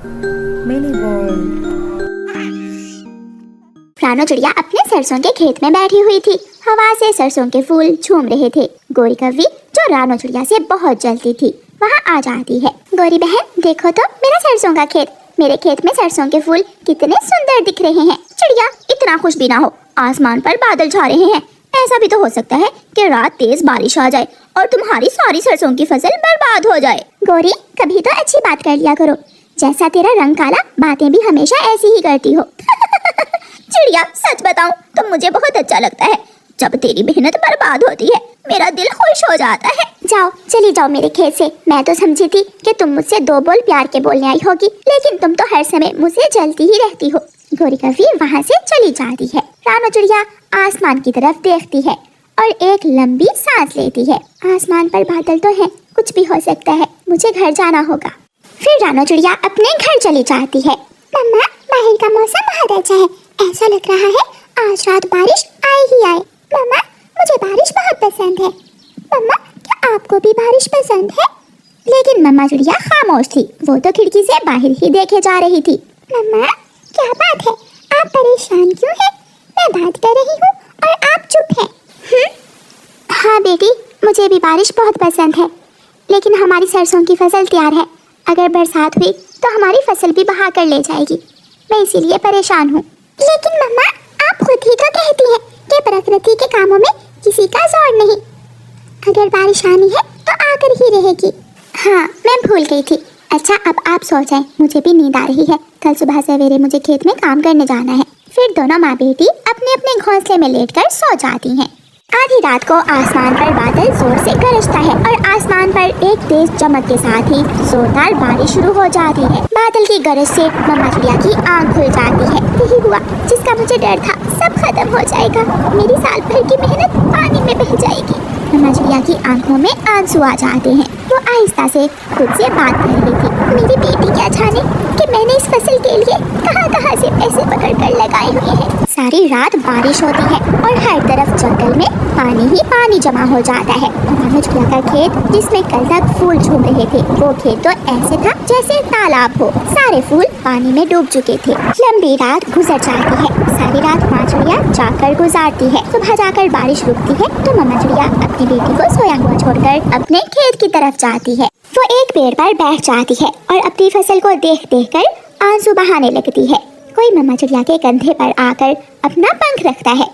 Mini world. रानो चिड़िया अपने सरसों के खेत में बैठी हुई थी। हवा से सरसों के फूल झूम रहे थे। गोरी कव्वी, जो रानो चिड़िया से बहुत जलती थी, वहाँ आ जाती है। गोरी बहन, देखो तो मेरा सरसों का खेत। मेरे खेत में सरसों के फूल कितने सुंदर दिख रहे हैं। चिड़िया, इतना खुश भी ना हो। आसमान पर बादल छा रहे हैं। ऐसा भी तो हो सकता है कि रात तेज बारिश आ जाए और तुम्हारी सारी सरसों की फसल बर्बाद हो जाए। गोरी, कभी तो अच्छी बात कर लिया करो। जैसा तेरा रंग काला, बातें भी हमेशा ऐसी ही करती हो। चिड़िया, सच बताऊं तो मुझे बहुत अच्छा लगता है जब तेरी मेहनत बर्बाद होती है। मेरा दिल खुश हो जाता है। जाओ, चली जाओ मेरे खेत से। मैं तो समझी थी कि तुम मुझसे दो बोल प्यार के बोलने आई होगी, लेकिन तुम तो हर समय मुझसे जलती ही रहती हो। गोरी कव्वी वहाँ से चली जाती है। रानो चिड़िया आसमान की तरफ देखती है और एक लंबी सांस लेती है। आसमान पर बादल तो है, कुछ भी हो सकता है। मुझे घर जाना होगा। फिर रानो चिड़िया अपने घर चली जाती है। मम्मा, बाहर का मौसम बहुत अच्छा है। ऐसा लग रहा है आज रात बारिश आए ही आए। मम्मा, मुझे बारिश बहुत पसंद है। मम्मा, क्या आपको भी बारिश पसंद है? लेकिन मम्मा चिड़िया खामोश थी। वो तो खिड़की से बाहर ही देखे जा रही थी। मम्मा, क्या बात है? आप परेशान क्यों हैं? मैं बात कर रही हूँ और आप चुप हैं। हाँ बेटी, मुझे भी बारिश बहुत पसंद है, लेकिन हमारी सरसों की फसल तैयार है। अगर बरसात हुई तो हमारी फसल भी बहा कर ले जाएगी। मैं इसीलिए परेशान हूँ। लेकिन मम्मा, आप खुद ही तो कहती हैं कि प्रकृति के कामों में किसी का जोर नहीं। अगर बारिश आनी है तो आकर ही रहेगी। हाँ, मैं भूल गई थी। अच्छा, अब आप सो जाएं, मुझे भी नींद आ रही है। कल सुबह सवेरे मुझे खेत में काम करने जाना है। फिर दोनों माँ बेटी अपने अपने घोंसले में लेटकर सो जाती हैं। आधी रात को आसमान पर बादल जोर से गरजता है और आसमान पर एक तेज चमक के साथ ही जोरदार बारिश शुरू हो जाती है। बादल की गरज से मम्मा चिड़िया की आंख खुल जाती है। यही हुआ जिसका मुझे डर था। सब खत्म हो जाएगा। मेरी साल भर की मेहनत पानी में बह जाएगी। मम्मा चिड़िया की आंखों में आंसू आ जाते हैं। वो आहिस्ता से खुद से बात कर रही थी। मेरी बेटी क्या जाने कि मैंने इस फसल के लिए कहाँ से पैसे पकड़ कर लगाए हुए हैं। सारी रात बारिश होती है और हर तरफ जंगल में पानी ही पानी जमा हो जाता है। रानो चिड़िया का खेत, जिसमें कल तक फूल झूम रहे थे, वो खेत तो ऐसे था जैसे तालाब हो। सारे फूल पानी में डूब चुके थे। लंबी रात गुजर जाती है। सारी रात माँ चिड़िया जाकर गुजारती है। सुबह जाकर बारिश रुकती है तो मम्मा चिड़िया अपनी बेटी को सोया हुआ छोड़कर अपने खेत की तरफ जाती है। वो एक पेड़ पर बैठ जाती है और अपनी फसल को देख देख कर आंसू बहाने लगती है। कोई मम्मा चिड़िया के कंधे पर आकर अपना पंख रखता है।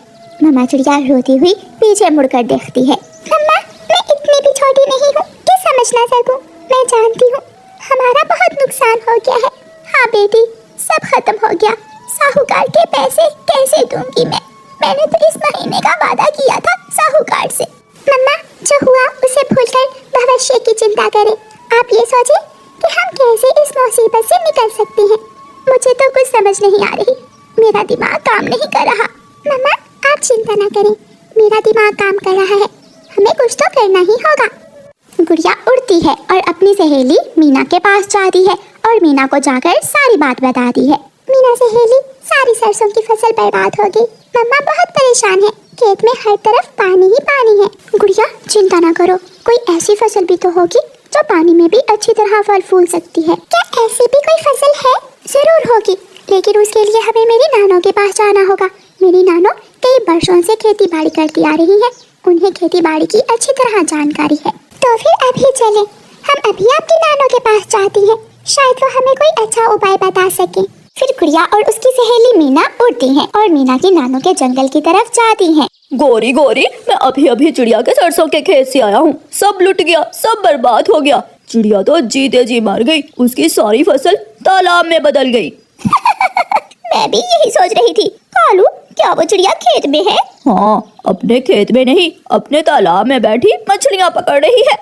मम्मा चिड़िया रोती हुई पीछे मुड़कर देखती है। मम्मा, मैं इतनी भी छोटी नहीं हूँ कि समझ ना सकूं। मैं जानती हूँ हमारा बहुत नुकसान हो गया है। हाँ बेटी, सब खत्म हो गया। साहूकार के पैसे कैसे दूंगी मैं? मैंने तो इस महीने का वादा किया था साहूकार से। मम्मा, जो हुआ उसे भूलकर भविष्य की चिंता करें। आप ये सोचें कि हम कैसे इस मुसीबत से निकल सकते हैं। मुझे तो कुछ समझ नहीं आ रही। मेरा दिमाग काम नहीं कर रहा। मम्मा, आप चिंता ना करें, मेरा दिमाग काम कर रहा है। हमें कुछ तो करना ही होगा। गुड़िया उड़ती है और अपनी सहेली मीना के पास जाती है और मीना को जाकर सारी बात बताती है। मीना सहेली, सारी सरसों की फसल बर्बाद हो गई। मम्मा बहुत परेशान है। खेत में हर तरफ पानी ही पानी है। गुड़िया, चिंता ना करो, कोई ऐसी फसल भी तो होगी जो पानी में भी अच्छी तरह फल फूल सकती है। क्या ऐसी भी कोई फसल है? जरूर होगी, लेकिन उसके लिए हमें मेरी नानो के पास जाना होगा। मेरी नानो कई वर्षों से खेती बाड़ी करती आ रही है। उन्हें खेती बाड़ी की अच्छी तरह जानकारी है। तो फिर अभी चलें। हम अभी आपकी नानो के पास जाती हैं। शायद वो हमें कोई अच्छा उपाय बता सके। फिर गुड़िया और उसकी सहेली मीना उड़ती हैं और मीना की नानो के जंगल की तरफ जाती हैं। गोरी गोरी, मैं अभी अभी चिड़िया के सरसों के खेत से आया हूँ। सब लुट गया, सब बर्बाद हो गया। चिड़िया तो जीते जी मर गई। उसकी सारी फसल तालाब में बदल गई। मैं भी यही सोच रही थी। कालू, क्या वो चिड़िया खेत में है? हाँ, अपने खेत में नहीं, अपने तालाब में बैठी मछलियाँ पकड़ रही है।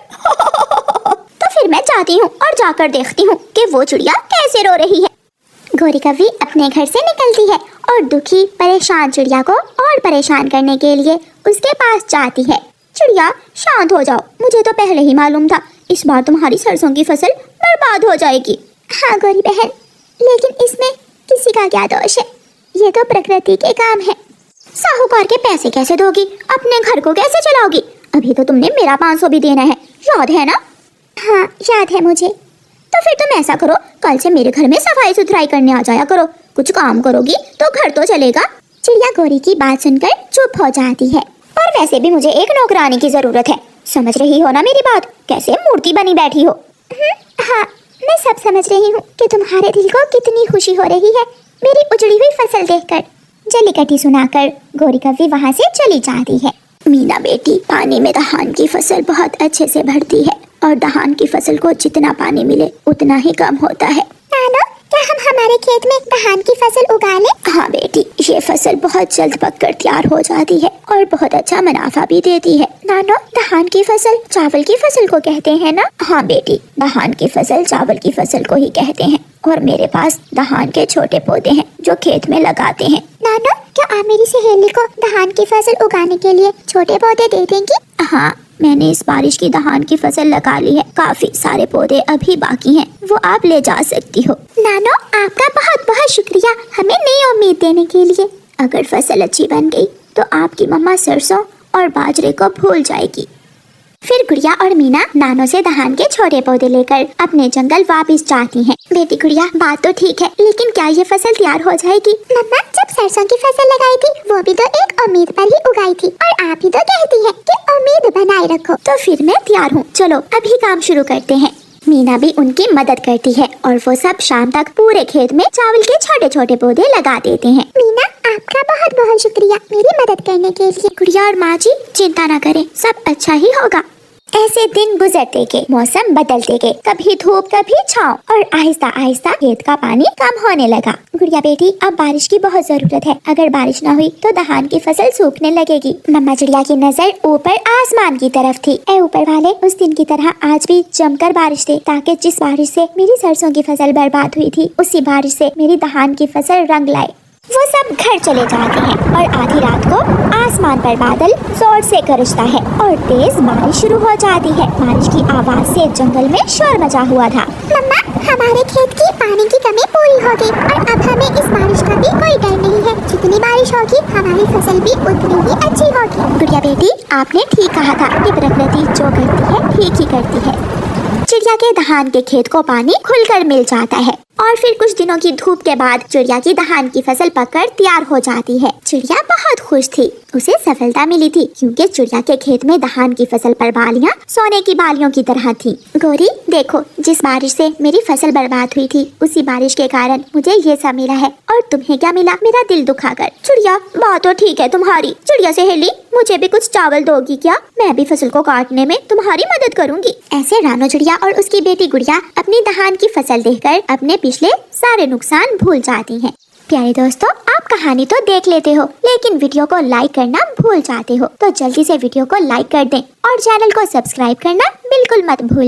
तो फिर मैं जाती हूँ और जाकर देखती हूँ कि वो चिड़िया कैसे रो रही है। गोरी कव्वी अपने घर से निकलती है और दुखी परेशान चिड़िया को और परेशान करने के लिए उसके पास जाती है। चिड़िया, शांत हो जाओ। मुझे तो पहले ही मालूम था इस बार तुम्हारी सरसों की फसल बर्बाद हो जाएगी। हाँ गोरी बहन, लेकिन इसमें किसी का क्या दोष है? ये तो प्रकृति के काम है। साहूकार के पैसे कैसे दोगी? अपने घर को कैसे चलाओगी? अभी तो तुमने मेरा 500 भी देना है, याद है ना? हाँ, याद है मुझे। तो फिर तुम ऐसा करो, कल से मेरे घर में सफाई सुथराई करने आ जाया करो। कुछ काम करोगी तो घर तो चलेगा। चिड़िया गौरी की बात सुनकर चुप हो जाती है। और वैसे भी मुझे एक नौकरानी की जरूरत है, समझ रही हो ना मेरी बात? कैसे मूर्ति बनी बैठी हो। हाँ, मैं सब समझ रही हूँ कि तुम्हारे दिल को कितनी खुशी हो रही है मेरी उजड़ी हुई फसल देखकर। जलीकट्टी सुनाकर गौरी कव्वी वहाँ से चली जाती है। मीना बेटी, पानी में धान की फसल बहुत अच्छे से बढ़ती है और धान की फसल को जितना पानी मिले उतना ही कम होता है। नाना, क्या हम हमारे खेत में धान की फसल उगा लें? हाँ बेटी, ये फसल बहुत जल्द पककर तैयार हो जाती है और बहुत अच्छा मुनाफा भी देती है। नानो, धान की फसल चावल की फसल को कहते हैं ना? हाँ बेटी, धान की फसल चावल की फसल को ही कहते हैं और मेरे पास धान के छोटे पौधे हैं जो खेत में लगाते हैं। नानो, क्या आप मेरी सहेली को धान की फसल उगाने के लिए छोटे पौधे दे देंगी? हाँ, मैंने इस बारिश की धान की फसल लगा ली है, काफी सारे पौधे अभी बाकी हैं, वो आप ले जा सकती हो। नानो, आपका बहुत बहुत शुक्रिया हमें नई उम्मीद देने के लिए। अगर फसल अच्छी बन गई तो आपकी मम्मा सरसों और बाजरे को भूल जाएगी। फिर गुड़िया और मीना नानो से धान के छोटे पौधे लेकर अपने जंगल वापस जाती हैं। बेटी गुड़िया, बात तो ठीक है, लेकिन क्या ये फसल तैयार हो जाएगी? मम्मा, जब सरसों की फसल लगाई थी वो भी तो एक उम्मीद पर ही उगाई थी और आप ही तो कहती हैं कि उम्मीद बनाए रखो। तो फिर मैं तैयार हूँ, चलो अभी काम शुरू करते हैं। मीना भी उनकी मदद करती है और वो सब शाम तक पूरे खेत में चावल के छोटे छोटे पौधे लगा देते हैं। मीना, आपका बहुत बहुत शुक्रिया मेरी मदद करने के लिए। गुड़िया और माँ जी चिंता न करें, सब अच्छा ही होगा। ऐसे दिन गुजरते गए, मौसम बदलते गए, कभी धूप कभी छाँव और आहिस्ता आहिस्ता खेत का पानी कम होने लगा। गुड़िया बेटी, अब बारिश की बहुत जरूरत है, अगर बारिश न हुई तो धान की फसल सूखने लगेगी। मम्मा चिड़िया की नजर ऊपर आसमान की तरफ थी। ऐ ऊपर वाले, उस दिन की तरह आज भी जमकर बारिश दे, ताकि जिस बारिश से मेरी सरसों की फसल बर्बाद हुई थी उसी बारिश से मेरी धान की फसल रंग लाए। वो सब घर चले जाते हैं और आधी रात को आसमान पर बादल जोर से गरजता है और तेज बारिश शुरू हो जाती है। बारिश की आवाज से जंगल में शोर मचा हुआ था। मम्मा, हमारे खेत की पानी की कमी पूरी हो गई और अब हमें इस बारिश का भी कोई डर नहीं है। जितनी बारिश होगी हमारी फसल भी उतनी ही अच्छी होगी। गुड़िया बेटी, आपने ठीक कहा था कि प्रकृति जो करती है ठीक ही करती है। चिड़िया के धान के खेत को पानी खुलकर मिल जाता है और फिर कुछ दिनों की धूप के बाद चिड़िया की धान की फसल पककर तैयार हो जाती है। चिड़िया बहुत खुश थी, उसे सफलता मिली थी क्योंकि चिड़िया के खेत में धान की फसल पर बालियां सोने की बालियों की तरह थी। गौरी देखो, जिस बारिश से मेरी फसल बर्बाद हुई थी उसी बारिश के कारण मुझे ये सब मिला है और तुम्हें क्या मिला मेरा दिल दुखाकर। चिड़िया, बात तो ठीक है तुम्हारी। चिड़िया सहेली, मुझे भी कुछ चावल दोगी क्या? मैं भी फसल को काटने में तुम्हारी मदद करूंगी। ऐसे रानो चिड़िया और उसकी बेटी गुड़िया अपनी धान की फसल देखकर अपने पिछले सारे नुकसान भूल जाती हैं। प्यारे दोस्तों, आप कहानी तो देख लेते हो लेकिन वीडियो को लाइक करना भूल जाते हो, तो जल्दी से वीडियो को लाइक कर दें और चैनल को सब्सक्राइब करना बिल्कुल मत भूलें।